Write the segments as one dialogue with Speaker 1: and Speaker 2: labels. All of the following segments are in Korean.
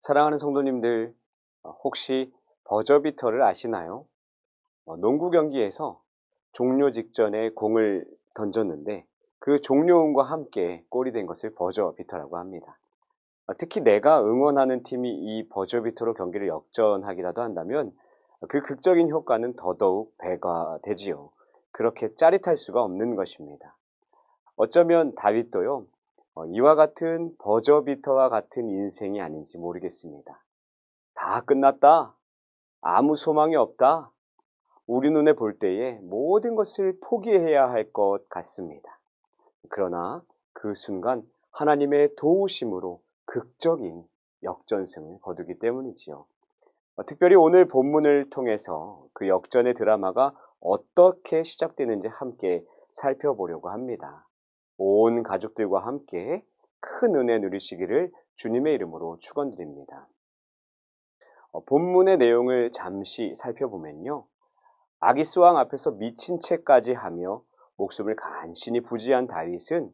Speaker 1: 사랑하는 성도님들, 혹시 버저비터를 아시나요? 농구 경기에서 종료 직전에 공을 던졌는데 그 종료음과 함께 골이 된 것을 버저비터라고 합니다. 특히 내가 응원하는 팀이 이 버저비터로 경기를 역전하기라도 한다면 그 극적인 효과는 더더욱 배가 되지요. 그렇게 짜릿할 수가 없는 것입니다. 어쩌면 다윗도요, 이와 같은 버저비터와 같은 인생이 아닌지 모르겠습니다. 다 끝났다. 아무 소망이 없다. 우리 눈에 볼 때에 모든 것을 포기해야 할 것 같습니다. 그러나 그 순간 하나님의 도우심으로 극적인 역전승을 거두기 때문이지요. 특별히 오늘 본문을 통해서 그 역전의 드라마가 어떻게 시작되는지 함께 살펴보려고 합니다. 온 가족들과 함께 큰 은혜 누리시기를 주님의 이름으로 축원드립니다. 본문의 내용을 잠시 살펴보면요. 아기스 왕 앞에서 미친 채까지 하며 목숨을 간신히 부지한 다윗은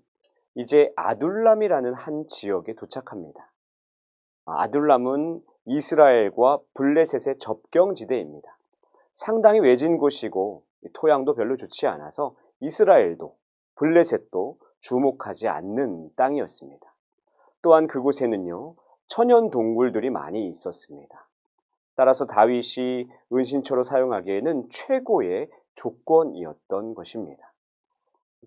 Speaker 1: 이제 아둘람이라는 한 지역에 도착합니다. 아둘람은 이스라엘과 블레셋의 접경지대입니다. 상당히 외진 곳이고 토양도 별로 좋지 않아서 이스라엘도 블레셋도 주목하지 않는 땅이었습니다. 또한 그곳에는요, 천연 동굴들이 많이 있었습니다. 따라서 다윗이 은신처로 사용하기에는 최고의 조건이었던 것입니다.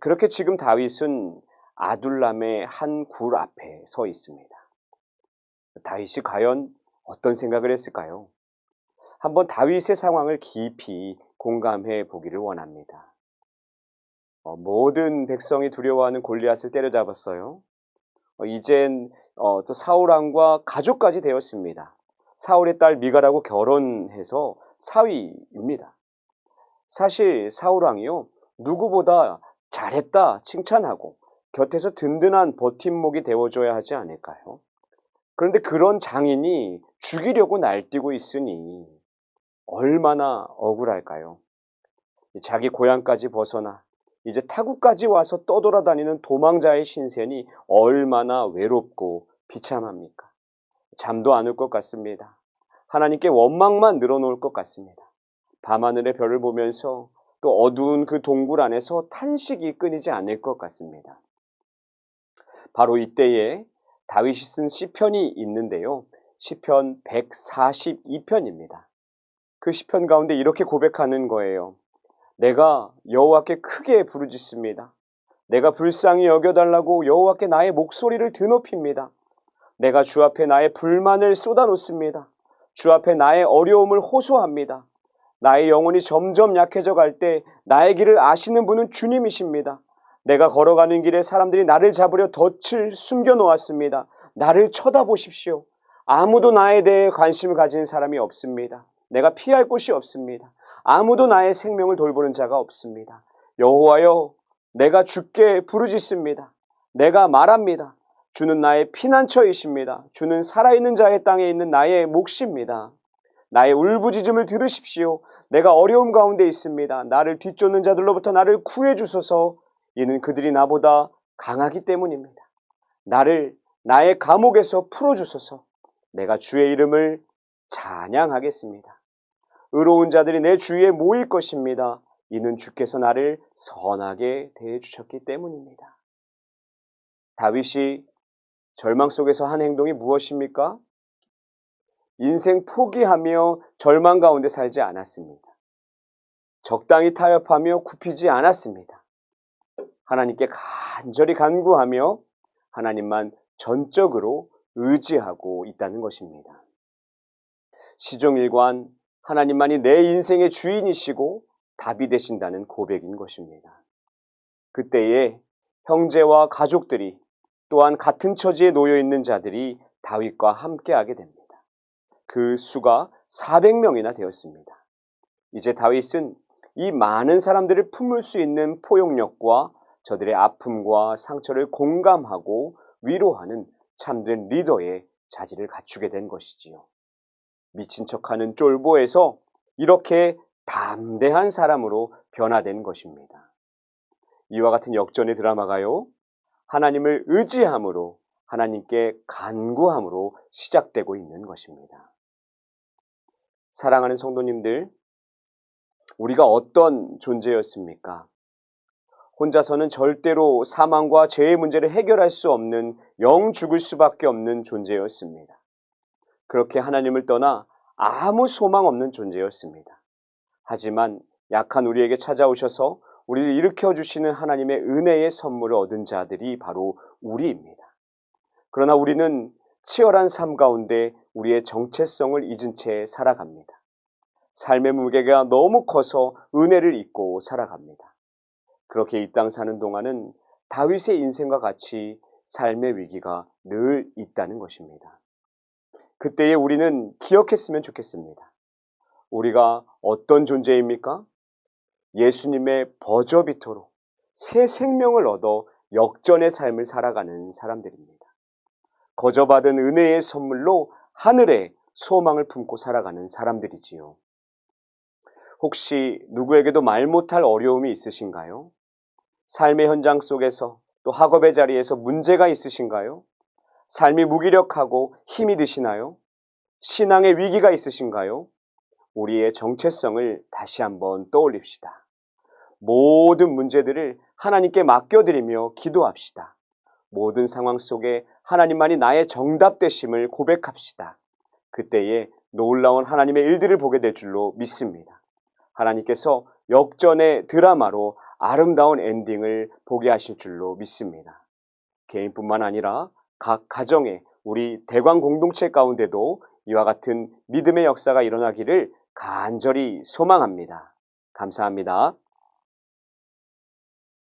Speaker 1: 그렇게 지금 다윗은 아둘람의 한 굴 앞에 서 있습니다. 다윗이 과연 어떤 생각을 했을까요? 한번 다윗의 상황을 깊이 공감해 보기를 원합니다. 모든 백성이 두려워하는 골리앗을 때려잡았어요. 이젠 또 사울왕과 가족까지 되었습니다. 사울의 딸 미갈하고 결혼해서 사위입니다. 사실 사울왕이요, 누구보다 잘했다 칭찬하고 곁에서 든든한 버팀목이 되어줘야 하지 않을까요? 그런데 그런 장인이 죽이려고 날뛰고 있으니 얼마나 억울할까요? 자기 고향까지 벗어나 이제 타국까지 와서 떠돌아다니는 도망자의 신세니 얼마나 외롭고 비참합니까? 잠도 안 올 것 같습니다. 하나님께 원망만 늘어놓을 것 같습니다. 밤하늘의 별을 보면서 또 어두운 그 동굴 안에서 탄식이 끊이지 않을 것 같습니다. 바로 이때에 다윗이 쓴 시편이 있는데요. 시편 142편입니다. 그 시편 가운데 이렇게 고백하는 거예요. 내가 여호와께 크게 부르짖습니다. 내가 불쌍히 여겨달라고 여호와께 나의 목소리를 드높입니다. 내가 주 앞에 나의 불만을 쏟아놓습니다. 주 앞에 나의 어려움을 호소합니다. 나의 영혼이 점점 약해져 갈 때 나의 길을 아시는 분은 주님이십니다. 내가 걸어가는 길에 사람들이 나를 잡으려 덫을 숨겨놓았습니다. 나를 쳐다보십시오. 아무도 나에 대해 관심을 가지는 사람이 없습니다. 내가 피할 곳이 없습니다. 아무도 나의 생명을 돌보는 자가 없습니다. 여호와여, 내가 주께 부르짖습니다. 내가 말합니다. 주는 나의 피난처이십니다. 주는 살아있는 자의 땅에 있는 나의 몫입니다. 나의 울부짖음을 들으십시오. 내가 어려움 가운데 있습니다. 나를 뒤쫓는 자들로부터 나를 구해주소서. 이는 그들이 나보다 강하기 때문입니다. 나를 나의 감옥에서 풀어주소서. 내가 주의 이름을 찬양하겠습니다. 의로운 자들이 내 주위에 모일 것입니다. 이는 주께서 나를 선하게 대해주셨기 때문입니다. 다윗이 절망 속에서 한 행동이 무엇입니까? 인생 포기하며 절망 가운데 살지 않았습니다. 적당히 타협하며 굽히지 않았습니다. 하나님께 간절히 간구하며 하나님만 전적으로 의지하고 있다는 것입니다. 시종일관 하나님만이 내 인생의 주인이시고 답이 되신다는 고백인 것입니다. 그때에 형제와 가족들이 또한 같은 처지에 놓여 있는 자들이 다윗과 함께하게 됩니다. 그 수가 400명이나 되었습니다. 이제 다윗은 이 많은 사람들을 품을 수 있는 포용력과 저들의 아픔과 상처를 공감하고 위로하는 참된 리더의 자질을 갖추게 된 것이지요. 미친 척하는 쫄보에서 이렇게 담대한 사람으로 변화된 것입니다. 이와 같은 역전의 드라마가요, 하나님을 의지함으로 하나님께 간구함으로 시작되고 있는 것입니다. 사랑하는 성도님들, 우리가 어떤 존재였습니까? 혼자서는 절대로 사망과 죄의 문제를 해결할 수 없는 영 죽을 수밖에 없는 존재였습니다. 그렇게 하나님을 떠나 아무 소망 없는 존재였습니다. 하지만 약한 우리에게 찾아오셔서 우리를 일으켜주시는 하나님의 은혜의 선물을 얻은 자들이 바로 우리입니다. 그러나 우리는 치열한 삶 가운데 우리의 정체성을 잊은 채 살아갑니다. 삶의 무게가 너무 커서 은혜를 잊고 살아갑니다. 그렇게 이 땅 사는 동안은 다윗의 인생과 같이 삶의 위기가 늘 있다는 것입니다. 그때에 우리는 기억했으면 좋겠습니다. 우리가 어떤 존재입니까? 예수님의 버저비터로 새 생명을 얻어 역전의 삶을 살아가는 사람들입니다. 거저받은 은혜의 선물로 하늘에 소망을 품고 살아가는 사람들이지요. 혹시 누구에게도 말 못할 어려움이 있으신가요? 삶의 현장 속에서 또 학업의 자리에서 문제가 있으신가요? 삶이 무기력하고 힘이 드시나요? 신앙의 위기가 있으신가요? 우리의 정체성을 다시 한번 떠올립시다. 모든 문제들을 하나님께 맡겨드리며 기도합시다. 모든 상황 속에 하나님만이 나의 정답 되심을 고백합시다. 그때에 놀라운 하나님의 일들을 보게 될 줄로 믿습니다. 하나님께서 역전의 드라마로 아름다운 엔딩을 보게 하실 줄로 믿습니다. 개인뿐만 아니라 각 가정에 우리 대광 공동체 가운데도 이와 같은 믿음의 역사가 일어나기를 간절히 소망합니다. 감사합니다.